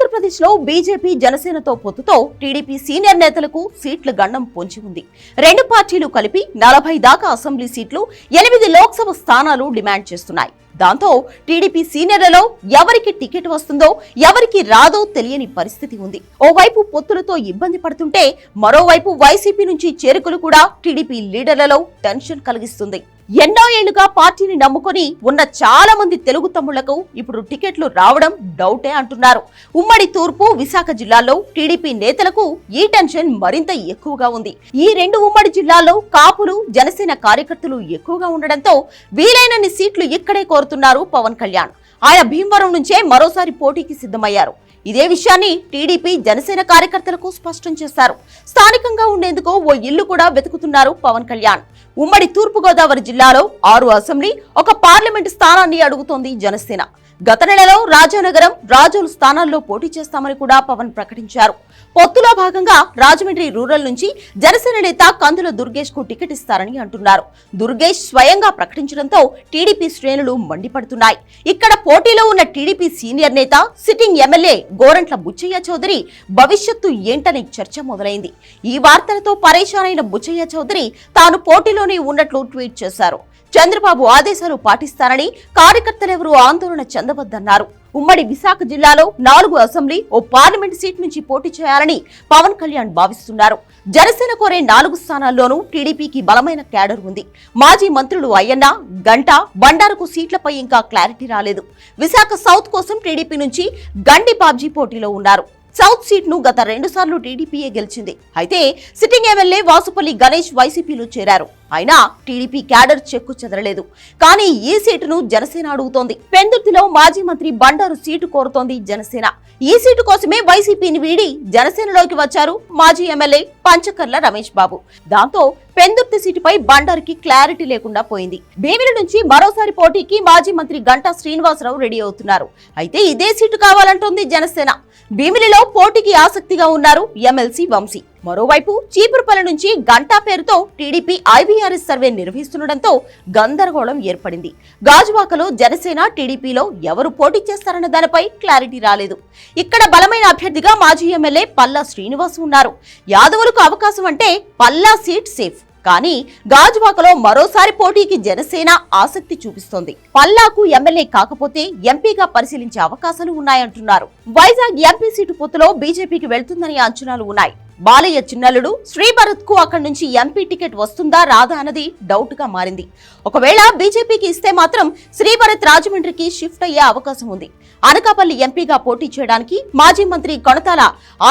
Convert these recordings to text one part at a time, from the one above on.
ఆంధ్రప్రదేశ్ లో బీజేపీ జనసేనతో పొత్తుతో TDP senior నేతలకు సీట్ల గండం పొంచి ఉంది. రెండు పార్టీలు కలిపి 40 దాకా అసెంబ్లీ సీట్లు, 8 లోక్సభ స్థానాలు డిమాండ్ చేస్తున్నాయి. దాంతో టీడీపీ సీనియర్లలో ఎవరికి టికెట్ వస్తుందో ఎవరికి రాదో తెలియని పరిస్థితి ఉంది. ఓవైపు పొత్తులతో ఇబ్బంది పడుతుంటే మరోవైపు వైసీపీ నుంచి చేరికలు కూడా టీడీపీ లీడర్లలో టెన్షన్ కలిగిస్తుంది. ఎన్నో ఏళ్లుగా పార్టీని నమ్ముకొని ఉన్న చాలా మంది తెలుగు తమ్ముళ్లకు ఇప్పుడు టికెట్లు రావడం డౌటే అంటున్నారు. ఉమ్మడి తూర్పు, విశాఖ జిల్లాల్లో టీడీపీ నేతలకు ఈ టెన్షన్ మరింత ఎక్కువగా ఉంది. ఈ రెండు ఉమ్మడి జిల్లాల్లో కాపులు, జనసేన కార్యకర్తలు ఎక్కువగా ఉండడంతో వీలైనన్ని సీట్లు ఇక్కడే కోరుతున్నారు పవన్ కళ్యాణ్. ఆయన భీమవరం నుంచే మరోసారి పోటీకి సిద్ధమయ్యారు. ఇదే విషయాన్ని టీడీపీ, జనసేన కార్యకర్తలకు స్పష్టం చేశారు. స్థానికంగా ఉండేందుకు ఓ ఇల్లు కూడా వెతుకుతున్నారు పవన్ కళ్యాణ్. ఉమ్మడి తూర్పు గోదావరి జిల్లాలో 6 అసెంబ్లీ, 1 పార్లమెంటు స్థానాన్ని అడుగుతోంది జనసేన. గత నెలలో రాజానగరం, రాజోలు స్థానాల్లో పోటీ చేస్తామని కూడా పవన్ ప్రకటించారు. పొత్తులో భాగంగా రాజమండ్రి రూరల్ నుంచి జనసేన నేత కందుల దుర్గేష్ కు టికెట్ ఇస్తారని అంటున్నారు. దుర్గేష్ స్వయంగా ప్రకటించడంతో టీడీపీ శ్రేణులు మండిపడుతున్నాయి. ఇక్కడ పోటీలో ఉన్న టీడీపీ సీనియర్ నేత, సిట్టింగ్ ఎమ్మెల్యే గోరంట్ల బుచ్చయ్య చౌదరి భవిష్యత్తు ఏంటనే చర్చ మొదలైంది. ఈ వార్తలతో పరేషానైన బుచ్చయ్య చౌదరి తాను పోటీలోనే ఉన్నట్లు ట్వీట్ చేశారు. చంద్రబాబు ఆదేశాలు పాటిస్తారని కార్యకర్తలెవరూ ఆందోళన చెందవద్దన్నారు. ఉమ్మడి విశాఖ జిల్లాలో 4 అసెంబ్లీ, 1 పార్లమెంట్ సీట్ నుంచి పోటీ చేయాలని పవన్ కళ్యాణ్ భావిస్తున్నారు. జనసేన కోరే 4 స్థానాల్లోనూ టీడీపీకి బలమైన క్యాడర్ ఉంది. మాజీ మంత్రులు అయ్యన్న, గంటా, బండారుకు సీట్లపై ఇంకా క్లారిటీ రాలేదు. విశాఖ సౌత్ కోసం టీడీపీ నుంచి గండి బాబ్జీ పోటీలో ఉన్నారు. సౌత్ సీట్ ను గత 2 సార్లు టీడీపీయే గెలిచింది. అయితే సిట్టింగ్ ఎమ్మెల్యే వాసుపల్లి గణేష్ వైసీపీలో చేరారు. అయినా టీడీపీ క్యాడర్ చెక్కు చెదరలేదు. కానీ ఈ సీటును జనసేన అడుగుతోంది. పెందుర్తిలో మాజీ మంత్రి బండారు సీటు కోరుతోంది జనసేన. ఈ సీటు కోసమే వైసీపీని వీడి జనసేనలోకి వచ్చారు మాజీ ఎమ్మెల్యే పంచకర్ల రమేష్ బాబు. దాంతో పెందుర్తి సీటుపై బండారుకి క్లారిటీ లేకుండా పోయింది. భీమిలి నుంచి మరోసారి పోటీకి మాజీ మంత్రి గంటా శ్రీనివాసరావు రెడీ అవుతున్నారు. అయితే ఇదే సీటు కావాలంటోంది జనసేన. భీమిలిలో పోటీకి ఆసక్తిగా ఉన్నారు ఎమ్మెల్సీ వంశీ. మరోవైపు చీపురుపల్లి నుంచి గంటా పేరుతో టీడీపీ ఐవీఆర్ఎస్ సర్వే నిర్వహిస్తుండటంతో గందరగోళం ఏర్పడింది. గాజువాకలో జనసేన, టీడీపీలో ఎవరు పోటీ చేస్తారన్న దానిపై క్లారిటీ రాలేదు. ఇక్కడ బలమైన అభ్యర్థిగా మాజీ ఎమ్మెల్యే పల్లా శ్రీనివాస్ ఉన్నారు. యాదవులకు అవకాశం అంటే పల్లా సీట్ సేఫ్. కానీ గాజువాకలో మరోసారి పోటీకి జనసేన ఆసక్తి చూపిస్తోంది. పల్లాకు ఎమ్మెల్యే కాకపోతే ఎంపీగా పరిశీలించే అవకాశాలు ఉన్నాయంటున్నారు. వైజాగ్ ఎంపీ సీటు పొత్తులో బీజేపీకి వెళ్తుందని అంచనాలు ఉన్నాయి. బాలయ్య చిన్నల్లుడు శ్రీభరత్ కు అక్కడి నుంచి ఎంపీ టికెట్ వస్తుందా రాదా అన్నది డౌట్ గా మారింది. ఒకవేళ బీజేపీకి ఇస్తే మాత్రం శ్రీభరత్ రాజమండ్రికి షిఫ్ట్ అయ్యే అవకాశం ఉంది. అనకాపల్లి ఎంపీగా పోటీ చేయడానికి మాజీ మంత్రి కొణతాల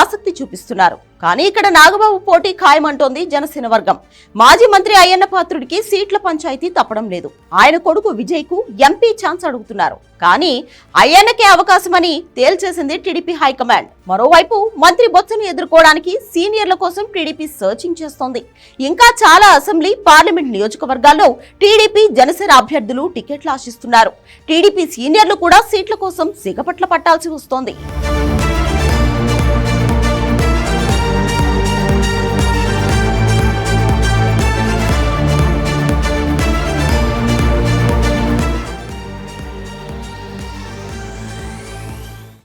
ఆసక్తి చూపిస్తున్నారు. కానీ ఇక్కడ నాగబాబు పోటీ ఖాయమంటోంది జనసేన వర్గం. మాజీ మంత్రి అయ్యన్న పాత్రుడికి సీట్ల పంచాయతీ తప్పడం లేదు. ఆయన కొడుకు విజయ్ కు ఎంపీ ఛాన్స్ అడుగుతున్నారు. కానీ అయ్యన్నకే అవకాశమని తేల్చేసింది టీడీపీ హైకమాండ్. మరోవైపు మంత్రి బొత్సను ఎదుర్కోవడానికి సీనియర్ల కోసం టీడీపీ సర్చింగ్ చేస్తోంది. ఇంకా చాలా అసెంబ్లీ, పార్లమెంట్ నియోజకవర్గాల్లో టీడీపీ, జనసేన అభ్యర్థులు టికెట్లు ఆశిస్తున్నారు. టీడీపీ సీనియర్లు కూడా సీట్ల కోసం సిగపట్ల పట్టాల్సి వస్తోంది.